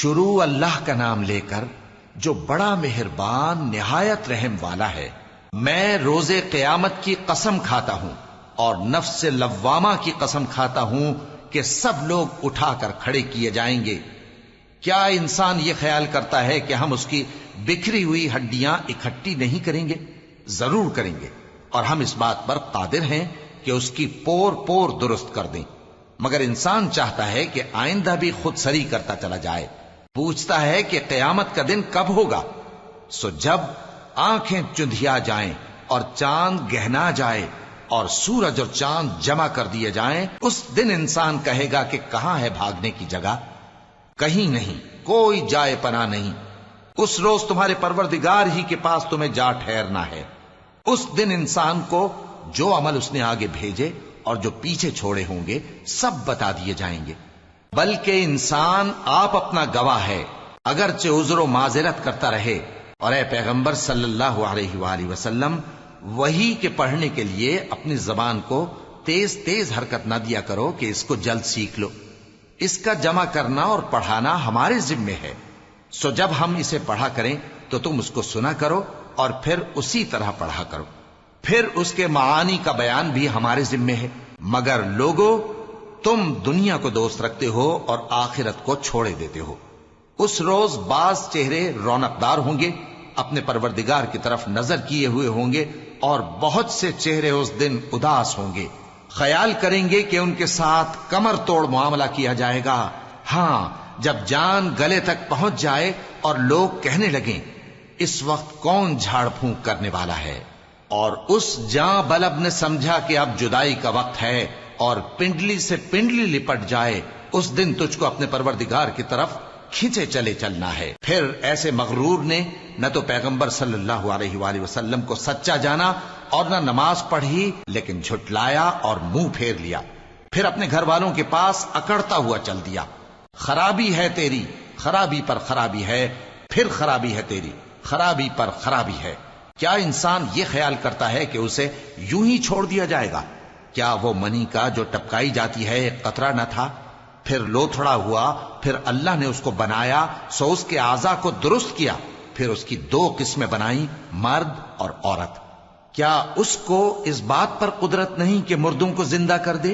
شروع اللہ کا نام لے کر جو بڑا مہربان نہایت رحم والا ہے۔ میں روز قیامت کی قسم کھاتا ہوں اور نفس لوامہ کی قسم کھاتا ہوں کہ سب لوگ اٹھا کر کھڑے کیے جائیں گے۔ کیا انسان یہ خیال کرتا ہے کہ ہم اس کی بکھری ہوئی ہڈیاں اکٹھی نہیں کریں گے؟ ضرور کریں گے، اور ہم اس بات پر قادر ہیں کہ اس کی پور پور درست کر دیں۔ مگر انسان چاہتا ہے کہ آئندہ بھی خود سری کرتا چلا جائے، پوچھتا ہے کہ قیامت کا دن کب ہوگا۔ سو جب آنکھیں چندھیا جائیں اور چاند گہنا جائے اور سورج اور چاند جمع کر دیے جائیں، اس دن انسان کہے گا کہ کہاں ہے بھاگنے کی جگہ؟ کہیں نہیں، کوئی جائے پناہ نہیں۔ اس روز تمہارے پروردگار ہی کے پاس تمہیں جا ٹھہرنا ہے۔ اس دن انسان کو جو عمل اس نے آگے بھیجے اور جو پیچھے چھوڑے ہوں گے سب بتا دیے جائیں گے۔ بلکہ انسان آپ اپنا گواہ ہے، اگرچہ عذر و معذرت کرتا رہے۔ اور اے پیغمبر صلی اللہ علیہ وآلہ وسلم، وحی کے پڑھنے کے لیے اپنی زبان کو تیز تیز حرکت نہ دیا کرو کہ اس کو جلد سیکھ لو۔ اس کا جمع کرنا اور پڑھانا ہمارے ذمے ہے۔ سو جب ہم اسے پڑھا کریں تو تم اس کو سنا کرو اور پھر اسی طرح پڑھا کرو۔ پھر اس کے معانی کا بیان بھی ہمارے ذمے ہے۔ مگر لوگو، تم دنیا کو دوست رکھتے ہو اور آخرت کو چھوڑے دیتے ہو۔ اس روز بعض چہرے رونقدار ہوں گے، اپنے پروردگار کی طرف نظر کیے ہوئے ہوں گے، اور بہت سے چہرے اس دن اداس ہوں گے، خیال کریں گے کہ ان کے ساتھ کمر توڑ معاملہ کیا جائے گا۔ ہاں، جب جان گلے تک پہنچ جائے اور لوگ کہنے لگیں اس وقت کون جھاڑ پھونک کرنے والا ہے، اور اس جاں بلب نے سمجھا کہ اب جدائی کا وقت ہے اور پنڈلی سے پنڈلی لپٹ جائے، اس دن تجھ کو اپنے پروردگار کی طرف کھینچے چلے چلنا ہے۔ پھر ایسے مغرور نے نہ تو پیغمبر صلی اللہ علیہ وآلہ وسلم کو سچا جانا اور نہ نماز پڑھی، لیکن جھٹلایا اور منہ پھیر لیا، پھر اپنے گھر والوں کے پاس اکڑتا ہوا چل دیا۔ خرابی ہے تیری، خرابی پر خرابی ہے، پھر خرابی ہے تیری، خرابی پر خرابی ہے۔ کیا انسان یہ خیال کرتا ہے کہ اسے یوں ہی چھوڑ دیا جائے گا؟ کیا وہ منی کا جو ٹپکائی جاتی ہے ایک قطرہ نہ تھا، پھر لوتھڑا ہوا، پھر اللہ نے اس کو بنایا، سو اس کے اعضاء کو درست کیا، پھر اس کی دو قسمیں بنائیں، مرد اور عورت۔ کیا اس کو اس بات پر قدرت نہیں کہ مردوں کو زندہ کر دے؟